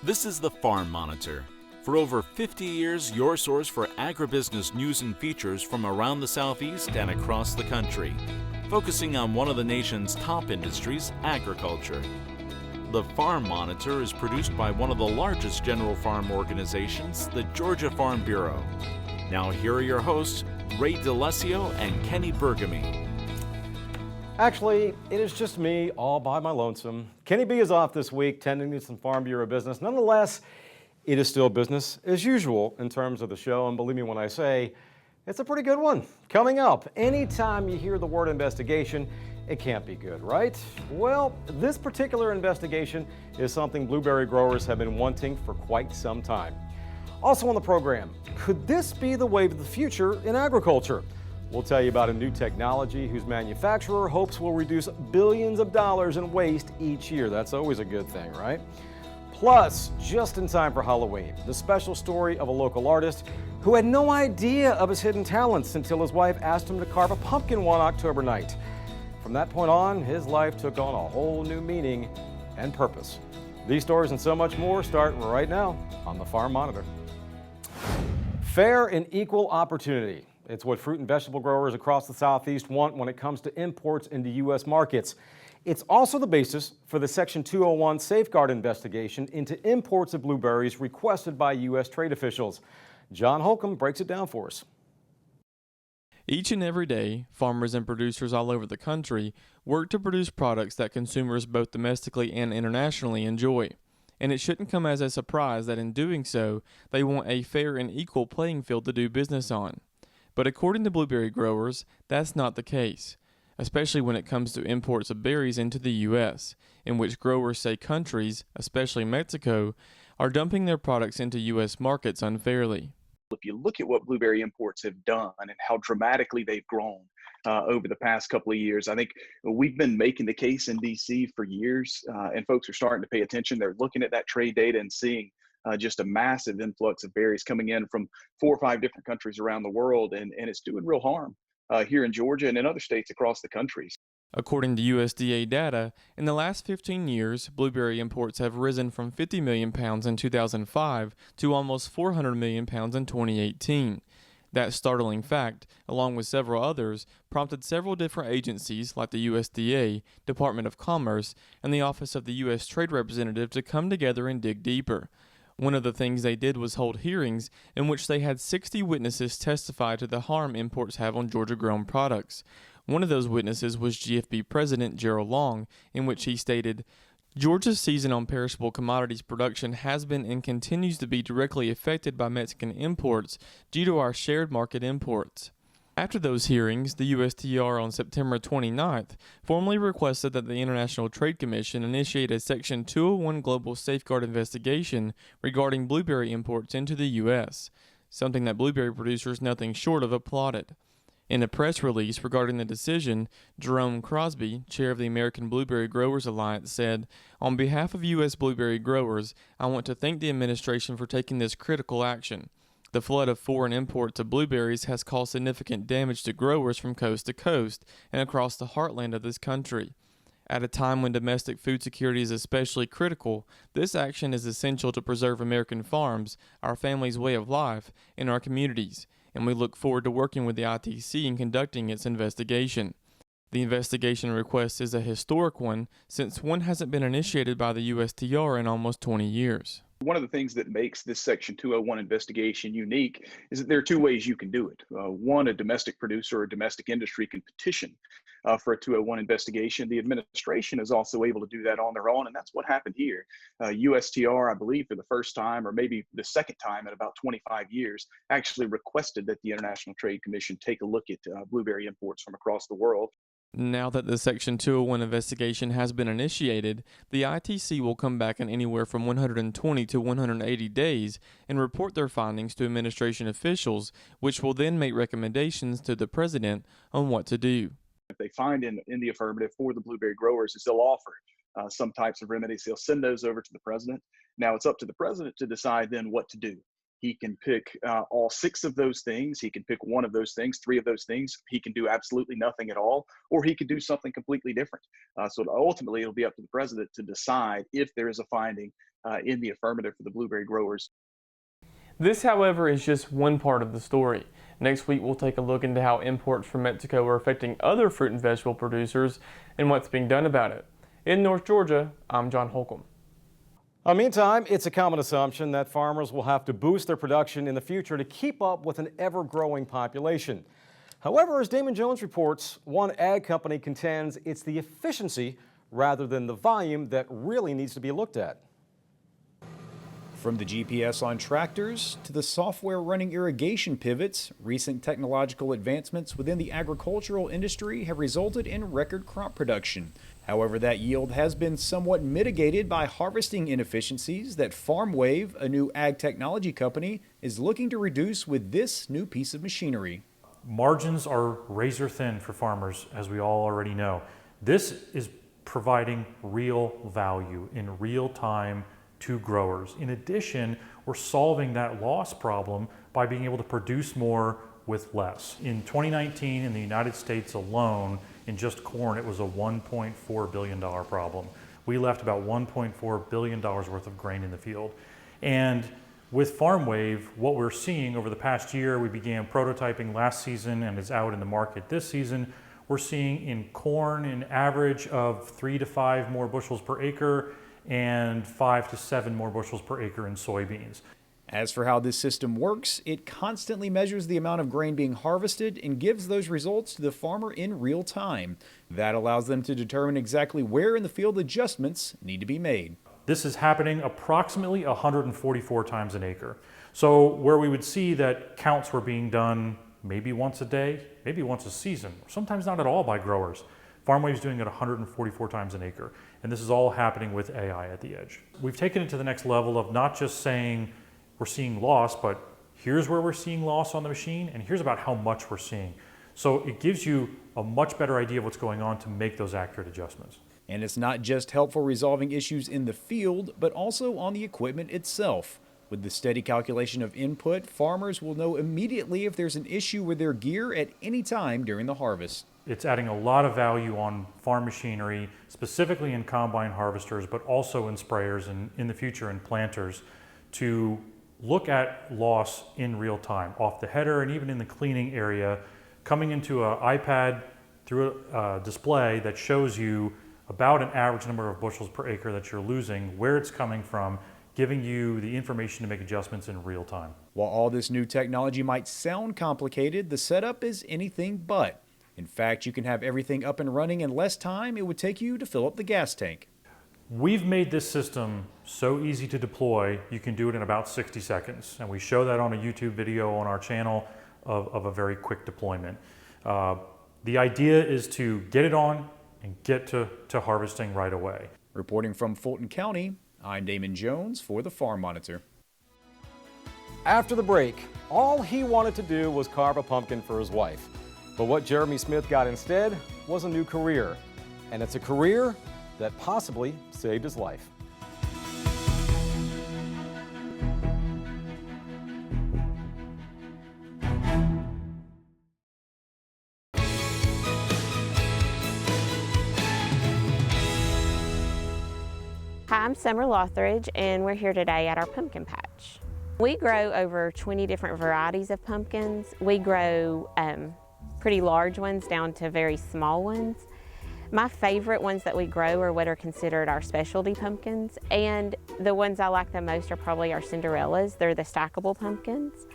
This is the Farm Monitor. For over 50 years, your source for agribusiness news and features from around the Southeast and across the country, focusing on one of the nation's top industries, agriculture. The Farm Monitor is produced by one of the largest general farm organizations, the Georgia Farm Bureau. Now here are your hosts, Ray DeLessio and Kenny Bergamy. Actually, it is just me all by my lonesome. Kenny B is off this week tending to some Farm Bureau business. Nonetheless, it is still business as usual in terms of the show, and believe me when I say it's a pretty good one. Coming up, anytime you hear the word investigation, it can't be good, right? Well, this particular investigation is something blueberry growers have been wanting for quite some time. Also on the program, could this be the wave of the future in agriculture? We'll tell you about a new technology whose manufacturer hopes will reduce billions of dollars in waste each year. That's always a good thing, right? Plus, just in time for Halloween, the special story of a local artist who had no idea of his hidden talents until his wife asked him to carve a pumpkin one October night. From that point on, his life took on a whole new meaning and purpose. These stories and so much more start right now on the Farm Monitor. Fair and equal opportunity. It's what fruit and vegetable growers across the Southeast want when it comes to imports into U.S. markets. It's also the basis for the Section 201 safeguard investigation into imports of blueberries requested by U.S. trade officials. John Holcomb breaks it down for us. Each and every day, farmers and producers all over the country work to produce products that consumers both domestically and internationally enjoy. And it shouldn't come as a surprise that in doing so, they want a fair and equal playing field to do business on. But according to blueberry growers, that's not the case, especially when it comes to imports of berries into the U.S., in which growers say countries, especially Mexico, are dumping their products into U.S. markets unfairly. If you look at what blueberry imports have done and how dramatically they've grown over the past couple of years, I think we've been making the case in D.C. for years, and folks are starting to pay attention. They're looking at that trade data and seeing just a massive influx of berries coming in from 4 or 5 different countries around the world, and it's doing real harm here in Georgia and in other states across the country. According to USDA data, in the last 15 years, blueberry imports have risen from 50 million pounds in 2005 to almost 400 million pounds in 2018. That startling fact, along with several others, prompted several different agencies like the USDA, Department of Commerce, and the Office of the U.S. Trade Representative to come together and dig deeper. One of the things they did was hold hearings in which they had 60 witnesses testify to the harm imports have on Georgia-grown products. One of those witnesses was GFB President Gerald Long, in which he stated, "Georgia's season on perishable commodities production has been and continues to be directly affected by Mexican imports due to our shared market imports." After those hearings, the USTR on September 29th formally requested that the International Trade Commission initiate a Section 201 global safeguard investigation regarding blueberry imports into the U.S., something that blueberry producers nothing short of applauded. In a press release regarding the decision, Jerome Crosby, chair of the American Blueberry Growers Alliance, said, "On behalf of U.S. blueberry growers, I want to thank the administration for taking this critical action. The flood of foreign imports of blueberries has caused significant damage to growers from coast to coast and across the heartland of this country. At a time when domestic food security is especially critical, this action is essential to preserve American farms, our family's way of life, and our communities, and we look forward to working with the ITC in conducting its investigation." The investigation request is a historic one since one hasn't been initiated by the USTR in almost 20 years. One of the things that makes this Section 201 investigation unique is that there are 2 ways you can do it. One, a domestic producer or domestic industry can petition for a 201 investigation. The administration is also able to do that on their own, and that's what happened here. USTR, I believe, for the first time, or maybe the second time in about 25 years, actually requested that the International Trade Commission take a look at blueberry imports from across the world. Now that the Section 201 investigation has been initiated, the ITC will come back in anywhere from 120 to 180 days and report their findings to administration officials, which will then make recommendations to the president on what to do. If they find in the affirmative for the blueberry growers, is they'll offer some types of remedies. They'll send those over to the president. Now it's up to the president to decide then what to do. He can pick all 6 of those things. He can pick one of those things, 3 of those things. He can do absolutely nothing at all, or he could do something completely different. So ultimately, it'll be up to the president to decide if there is a finding in the affirmative for the blueberry growers. This, however, is just one part of the story. Next week, we'll take a look into how imports from Mexico are affecting other fruit and vegetable producers and what's being done about it. In North Georgia, I'm John Holcomb. Meantime, it's a common assumption that farmers will have to boost their production in the future to keep up with an ever-growing population. However, as Damon Jones reports, one ag company contends it's the efficiency rather than the volume that really needs to be looked at. From the GPS on tractors to the software running irrigation pivots, recent technological advancements within the agricultural industry have resulted in record crop production. However, that yield has been somewhat mitigated by harvesting inefficiencies that Farmwave, a new ag technology company, is looking to reduce with this new piece of machinery. Margins are razor thin for farmers, as we all already know. This is providing real value in real time to growers. In addition, we're solving that loss problem by being able to produce more with less. In 2019, in the United States alone, in just corn, it was a $1.4 billion problem. We left about $1.4 billion worth of grain in the field. And with Farmwave, what we're seeing over the past year, we began prototyping last season and is out in the market this season. We're seeing in corn an average of 3 to 5 more bushels per acre and 5 to 7 more bushels per acre in soybeans. As for how this system works, it constantly measures the amount of grain being harvested and gives those results to the farmer in real time. That allows them to determine exactly where in the field adjustments need to be made. This is happening approximately 144 times an acre. So where we would see that counts were being done maybe once a day, maybe once a season, sometimes not at all by growers, Farmwave is doing it 144 times an acre. And this is all happening with AI at the edge. We've taken it to the next level of not just saying we're seeing loss, but here's where we're seeing loss on the machine, and here's about how much we're seeing. So it gives you a much better idea of what's going on to make those accurate adjustments. And it's not just helpful resolving issues in the field, but also on the equipment itself. With the steady calculation of input, farmers will know immediately if there's an issue with their gear at any time during the harvest. It's adding a lot of value on farm machinery, specifically in combine harvesters, but also in sprayers and in the future in planters, to look at loss in real time, off the header and even in the cleaning area, coming into an iPad through a display that shows you about an average number of bushels per acre that you're losing, where it's coming from, giving you the information to make adjustments in real time. While all this new technology might sound complicated, the setup is anything but. In fact, you can have everything up and running in less time it would take you to fill up the gas tank. We've made this system so easy to deploy, you can do it in about 60 seconds. And we show that on a YouTube video on our channel of a very quick deployment. The idea is to get it on and get to harvesting right away. Reporting from Fulton County, I'm Damon Jones for the Farm Monitor. After the break, all he wanted to do was carve a pumpkin for his wife. But what Jeremy Smith got instead was a new career. And it's a career that possibly saved his life. Hi, I'm Summer Lothridge, and we're here today at our pumpkin patch. We grow over 20 different varieties of pumpkins. We grow pretty large ones down to very small ones. My favorite ones that we grow are what are considered our specialty pumpkins, and the ones I like the most are probably our Cinderellas. They're the stackable pumpkins,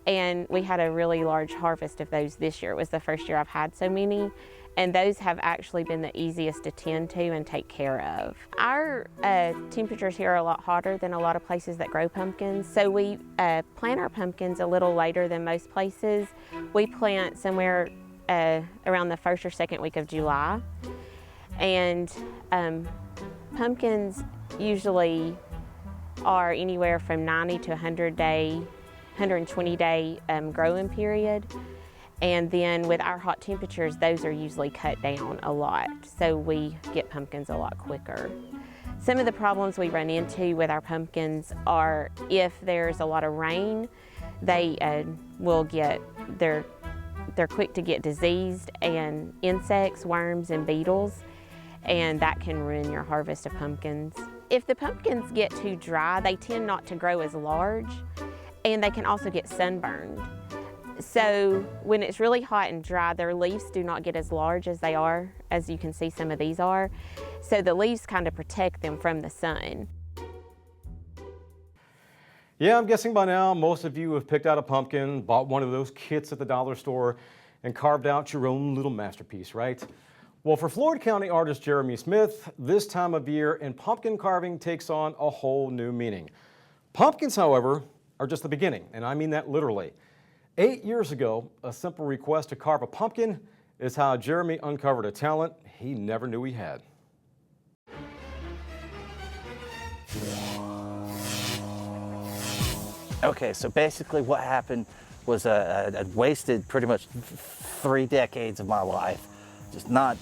and we had a really large harvest of those this year. It was the first year I've had so many, and those have actually been the easiest to tend to and take care of. Our temperatures here are a lot hotter than a lot of places that grow pumpkins, so we plant our pumpkins a little later than most places. We plant somewhere around the first or second week of July, and pumpkins usually are anywhere from 90 to 120 day growing period. And then with our hot temperatures, those are usually cut down a lot, so we get pumpkins a lot quicker. Some of the problems we run into with our pumpkins are if there's a lot of rain, they will get, they're quick to get diseased and insects, worms, and beetles, and that can ruin your harvest of pumpkins. If the pumpkins get too dry, they tend not to grow as large, and they can also get sunburned. So when it's really hot and dry, their leaves do not get as large as they are, as you can see some of these are. So the leaves kind of protect them from the sun. Yeah, I'm guessing by now most of you have picked out a pumpkin, bought one of those kits at the dollar store, and carved out your own little masterpiece, right? Well, for Floyd County artist Jeremy Smith, this time of year and pumpkin carving takes on a whole new meaning. Pumpkins, however, are just the beginning, and I mean that literally. 8 years ago, a simple request to carve a pumpkin is how Jeremy uncovered a talent he never knew he had. Okay, so basically what happened was I wasted pretty much 3 decades of my life just not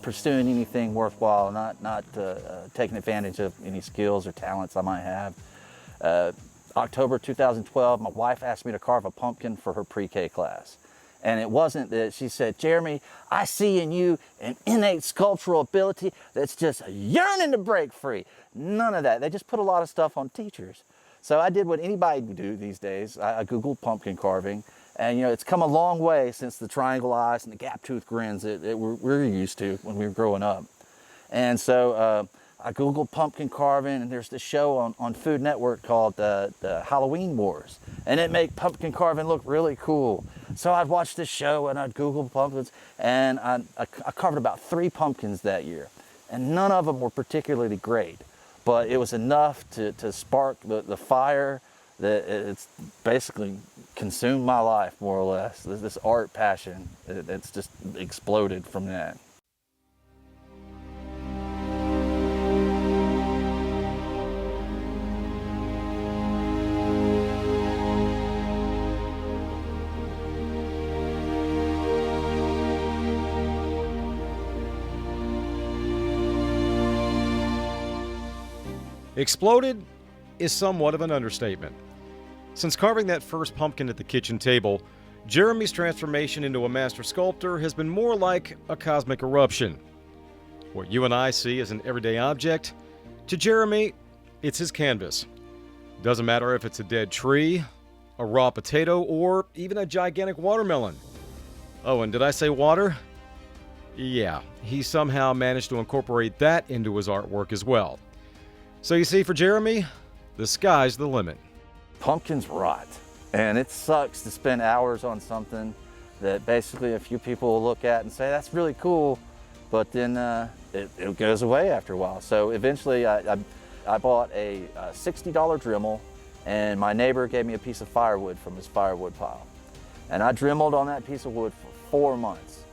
pursuing anything worthwhile, not taking advantage of any skills or talents I might have. October 2012, my wife asked me to carve a pumpkin for her pre-K class. And it wasn't that she said, Jeremy, I see in you an innate sculptural ability that's just yearning to break free. None of that. They just put a lot of stuff on teachers. So I did what anybody would do these days. I Googled pumpkin carving. And it's come a long way since the triangle eyes and the gap tooth grins that we're used to when we were growing up. And so I Googled pumpkin carving, and there's this show on Food Network called the Halloween Wars. And it made pumpkin carving look really cool. So I'd watch this show and I'd Google pumpkins, and I carved about 3 pumpkins that year. And none of them were particularly great, but it was enough to spark the fire that it's basically consumed my life, more or less. This art passion, it's just exploded from that. Exploded is somewhat of an understatement. Since carving that first pumpkin at the kitchen table, Jeremy's transformation into a master sculptor has been more like a cosmic eruption. What you and I see as an everyday object, to Jeremy, it's his canvas. Doesn't matter if it's a dead tree, a raw potato, or even a gigantic watermelon. Oh, and did I say water? Yeah, he somehow managed to incorporate that into his artwork as well. So you see, for Jeremy, the sky's the limit. Pumpkins rot, and it sucks to spend hours on something that basically a few people will look at and say, that's really cool, but then it goes away after a while. So eventually I bought a $60 Dremel, and my neighbor gave me a piece of firewood from his firewood pile. And I dremeled on that piece of wood for 4 months.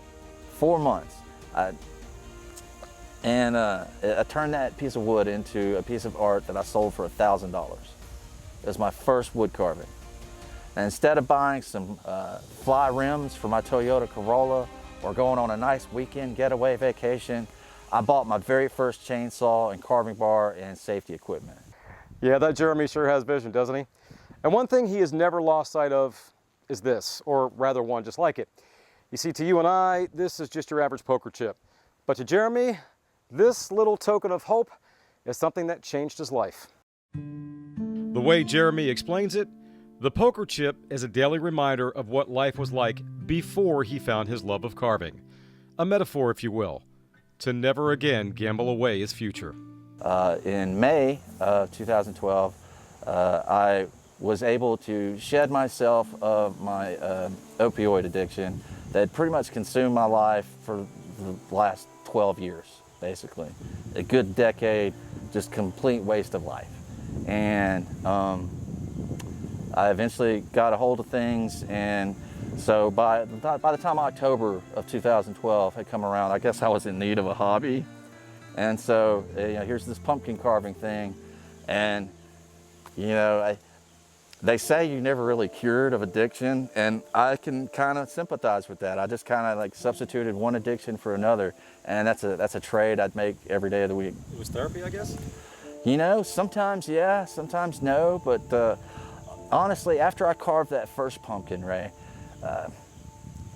4 months. I turned that piece of wood into a piece of art that I sold for $1,000. It was my first wood carving. And instead of buying some fly rims for my Toyota Corolla or going on a nice weekend getaway vacation, I bought my very first chainsaw and carving bar and safety equipment. Yeah, that Jeremy sure has vision, doesn't he? And one thing he has never lost sight of is this, or rather one just like it. You see, to you and I, this is just your average poker chip. But to Jeremy, this little token of hope is something that changed his life. The way Jeremy explains it, the poker chip is a daily reminder of what life was like before he found his love of carving. A metaphor, if you will, to never again gamble away his future. In May of 2012, I was able to shed myself of my opioid addiction that had pretty much consumed my life for the last 12 years, basically. A good decade, just complete waste of life. And I eventually got a hold of things, and so by the time October of 2012 had come around, I guess I was in need of a hobby. And so here's this pumpkin carving thing, and they say you're never really cured of addiction, and I can kind of sympathize with that. I just kind of like substituted one addiction for another, and that's a trade I'd make every day of the week. It was therapy, I guess? You know, sometimes yeah, sometimes no, but honestly, after I carved that first pumpkin, Ray,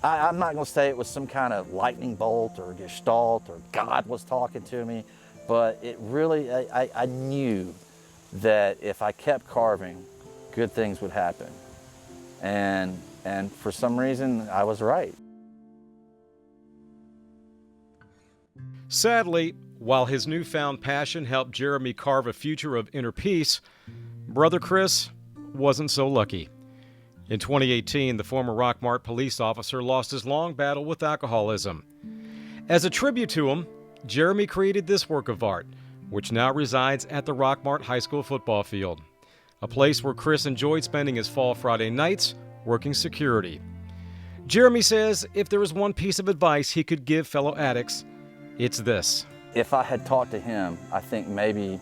I'm not gonna say it was some kind of lightning bolt or gestalt or God was talking to me, but it really, I knew that if I kept carving, good things would happen. And for some reason, I was right. Sadly, while his newfound passion helped Jeremy carve a future of inner peace, Brother Chris wasn't so lucky. In 2018, the former Rockmart police officer lost his long battle with alcoholism. As a tribute to him, Jeremy created this work of art, which now resides at the Rockmart High School football field, a place where Chris enjoyed spending his fall Friday nights working security. Jeremy says if there was one piece of advice he could give fellow addicts, it's this. If I had talked to him, I think maybe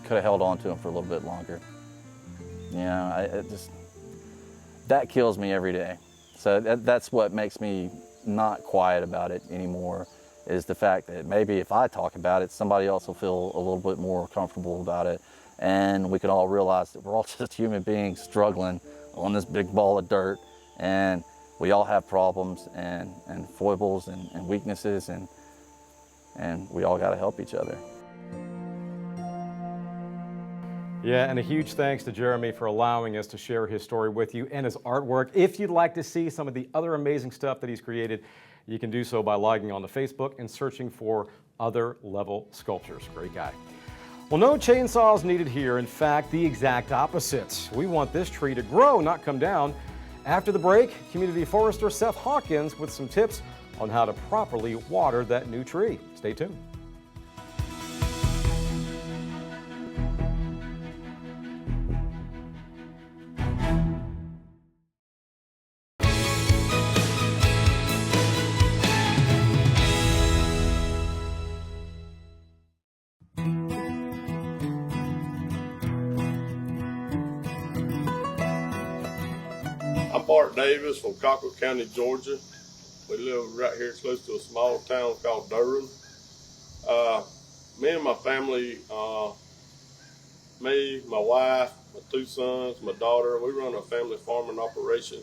could have held on to him for a little bit longer. You know, that kills me every day. So that's what makes me not quiet about it anymore, is the fact that maybe if I talk about it, somebody else will feel a little bit more comfortable about it, and we can all realize that we're all just human beings struggling on this big ball of dirt, and we all have problems and foibles and weaknesses, and we all got to help each other. Yeah, and a huge thanks to Jeremy for allowing us to share his story with you and his artwork. If you'd like to see some of the other amazing stuff that he's created, you can do so by logging on to Facebook and searching for Other Level Sculptures. Great guy. Well, no chainsaws needed here. In fact, the exact opposite. We want this tree to grow, not come down. After the break, community forester Seth Hawkins with some tips on how to properly water that new tree. Stay tuned. I'm Bart Davis from Cockrell County, Georgia. We live right here close to a small town called Durham. Me and my family, me, my wife, my two sons, my daughter, we run a family farming operation.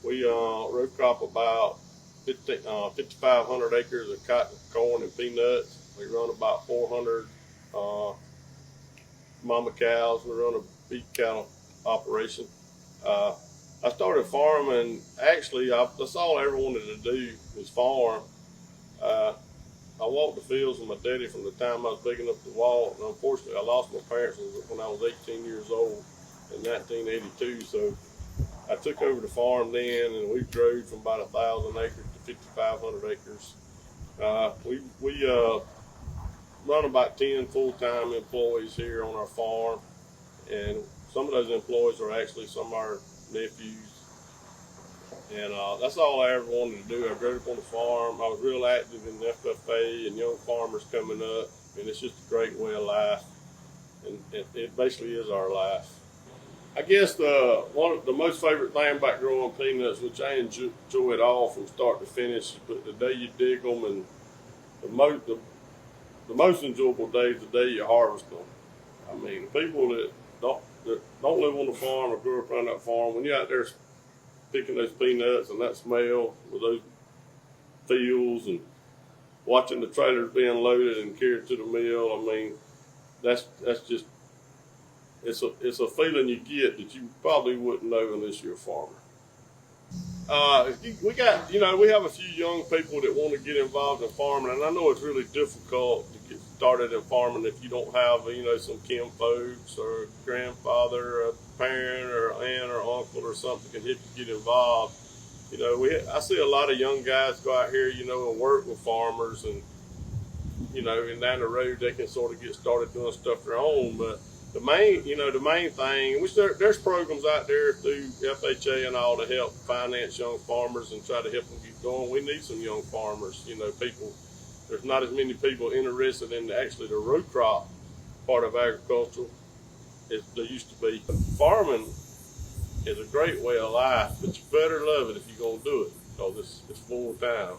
We row crop about 5,500 acres of cotton, corn, and peanuts. We run about 400 mama cows. We run a beef cattle operation. I started farming, actually, that's all I ever wanted to do was farm. I walked the fields with my daddy from the time I was big enough to walk, and unfortunately I lost my parents when I was 18 years old in 1982, so I took over the farm then, and we grew from about 1,000 acres to 5,500 acres. We run about 10 full-time employees here on our farm, and some of those employees are actually some of our nephews, and that's all I ever wanted to do. I grew up on the farm. I was real active in the FFA and young farmers coming up, and it's just a great way of life, and it basically is our life. I guess the most favorite thing about growing peanuts, which I enjoy it all from start to finish, but the day you dig them, and the most enjoyable day is the day you harvest them. I mean, people that don't live on the farm or grew up around that farm, when you're out there picking those peanuts and that smell with those fields and watching the trailers being loaded and carried to the mill, I mean, that's just, it's a feeling you get that you probably wouldn't know unless you're a farmer. We have a few young people that want to get involved in farming, and I know it's really difficult to get started in farming if you don't have, some kin folks or a grandfather or a parent or aunt or uncle or something can help you get involved. I see a lot of young guys go out here, and work with farmers, and and down the road they can sort of get started doing stuff their own. But the main thing, which there's programs out there through FHA and all to help finance young farmers and try to help them get going. We need some young farmers, people. There's not as many people interested in the row crop part of agriculture as there used to be. Farming is a great way of life, but you better love it if you're going to do it, because it's full time.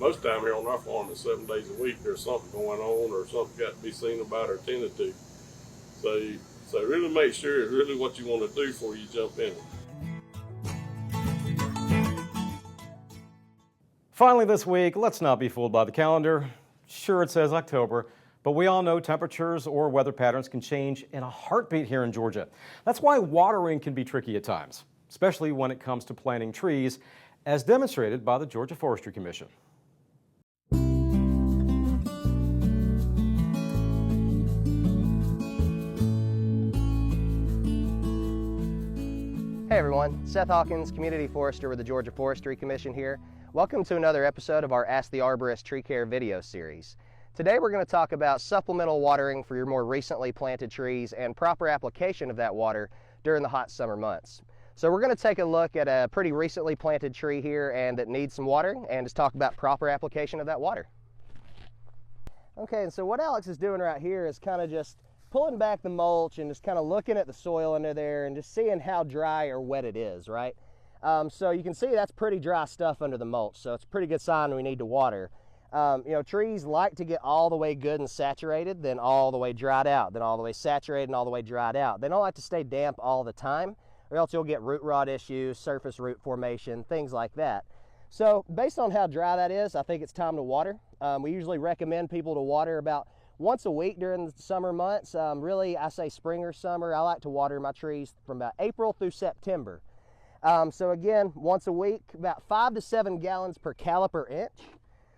most of the time here on our farm is 7 days a week. There's something going on or something got to be seen about or tended to. So really make sure it's really what you want to do before you jump in it. Finally this week, let's not be fooled by the calendar. Sure, it says October, but we all know temperatures or weather patterns can change in a heartbeat here in Georgia. That's why watering can be tricky at times, especially when it comes to planting trees, as demonstrated by the Georgia Forestry Commission. Hey everyone, Seth Hawkins, Community Forester with the Georgia Forestry Commission here. Welcome to another episode of our Ask the Arborist Tree Care video series. Today we're going to talk about supplemental watering for your more recently planted trees and proper application of that water during the hot summer months. So we're going to take a look at a pretty recently planted tree here and that needs some watering, and just talk about proper application of that water. Okay, and so what Alex is doing right here is kind of just pulling back the mulch and just kind of looking at the soil under there and just seeing how dry or wet it is, right? So you can see that's pretty dry stuff under the mulch, so it's a pretty good sign we need to water. You know, trees like to get all the way good and saturated, then all the way dried out, then all the way saturated and all the way dried out. They don't like to stay damp all the time, or else you'll get root rot issues, surface root formation, things like that. So based on how dry that is, I think it's time to water. We usually recommend people to water about once a week during the summer months. Really, I say spring or summer. I like to water my trees from about April through September. So again, once a week, about 5 to 7 gallons per caliper inch.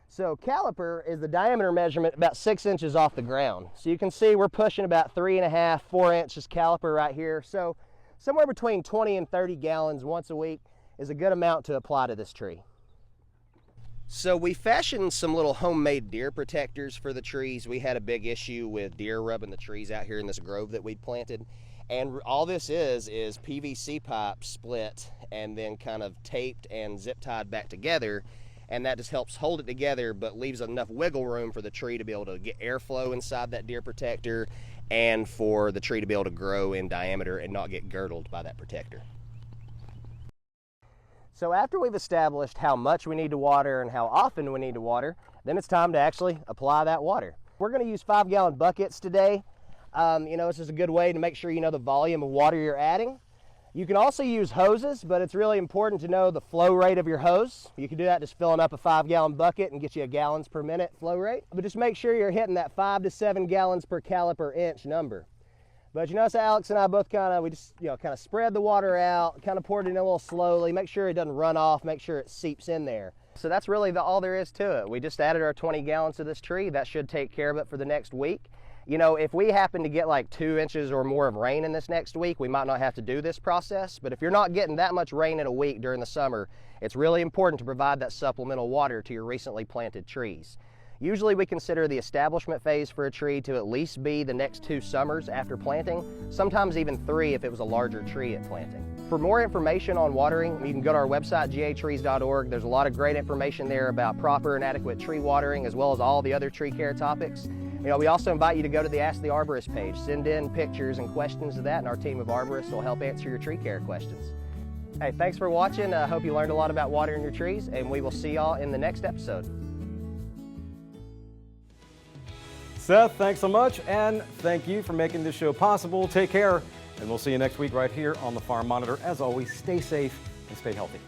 So caliper is the diameter measurement about 6 inches off the ground. So you can see we're pushing about 3.5, 4 inches caliper right here. So somewhere between 20 and 30 gallons once a week is a good amount to apply to this tree. So we fashioned some little homemade deer protectors for the trees. We had a big issue with deer rubbing the trees out here in this grove that we'd planted. And all this is PVC pipe split and then kind of taped and zip tied back together. And that just helps hold it together, but leaves enough wiggle room for the tree to be able to get airflow inside that deer protector and for the tree to be able to grow in diameter and not get girdled by that protector. So after we've established how much we need to water and how often we need to water, then it's time to actually apply that water. We're going to use 5-gallon buckets today. You know, this is a good way to make sure you know the volume of water you're adding. You can also use hoses, but it's really important to know the flow rate of your hose. You can do that just filling up a 5-gallon bucket and get you a gallons per minute flow rate. But just make sure you're hitting that 5 to 7 gallons per caliper inch number. But you notice Alex and I both kind of spread the water out, kind of poured it in a little slowly, make sure it doesn't run off, make sure it seeps in there. So that's really all there is to it. We just added our 20 gallons to this tree. That should take care of it for the next week. You know, if we happen to get like 2 inches or more of rain in this next week, we might not have to do this process. But if you're not getting that much rain in a week during the summer, it's really important to provide that supplemental water to your recently planted trees. Usually we consider the establishment phase for a tree to at least be the next 2 summers after planting, sometimes even 3 if it was a larger tree at planting. For more information on watering, you can go to our website, gatrees.org. There's a lot of great information there about proper and adequate tree watering, as well as all the other tree care topics. You know, we also invite you to go to the Ask the Arborist page. Send in pictures and questions of that, and our team of arborists will help answer your tree care questions. Hey, thanks for watching. I hope you learned a lot about watering your trees, and we will see y'all in the next episode. Seth, thanks so much, and thank you for making this show possible. Take care, and we'll see you next week right here on the Farm Monitor. As always, stay safe and stay healthy.